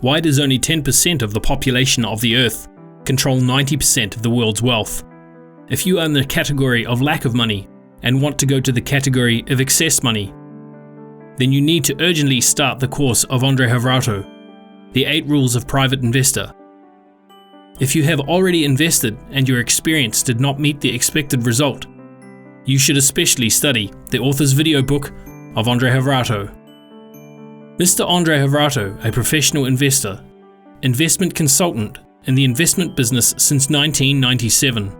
Why does only 10% of the population of the Earth control 90% of the world's wealth? If you are in the category of lack of money and want to go to the category of excess money, then you need to urgently start the course of Andrey Khovratov, The 8 Rules of Private Investor. If you have already invested and your experience did not meet the expected result, you should especially study the author's video book of Andrey Khovratov. Mr. Andrey Khovratov, a professional investor, investment consultant in the investment business since 1997.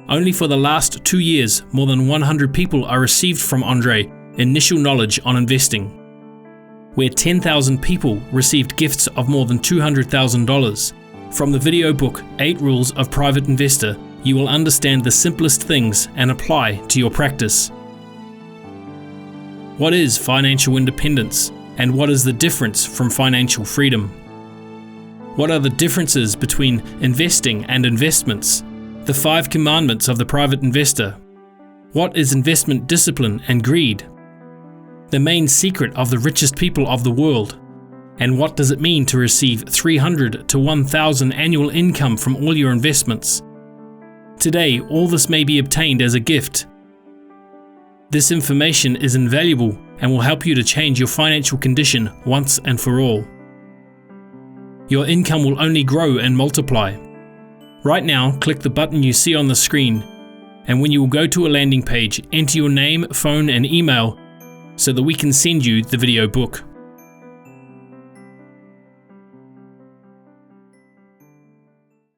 Only for the last 2 years, more than 100 people are received from Andrey initial knowledge on investing, where 10,000 people received gifts of more than $200,000. From the video book 8 Rules of Private Investor, you will understand the simplest things and apply to your practice. What is financial independence, and what is the difference from financial freedom? What are the differences between investing and investments? The 5 commandments of the private investor. What is investment discipline and greed? The main secret of the richest people of the world. And what does it mean to receive 300 to 1,000 annual income from all your investments? Today, all this may be obtained as a gift. This information is invaluable and will help you to change your financial condition once and for all. Your income will only grow and multiply. Right now, click the button you see on the screen, and when you will go to a landing page, enter your name, phone and email so that we can send you the video book.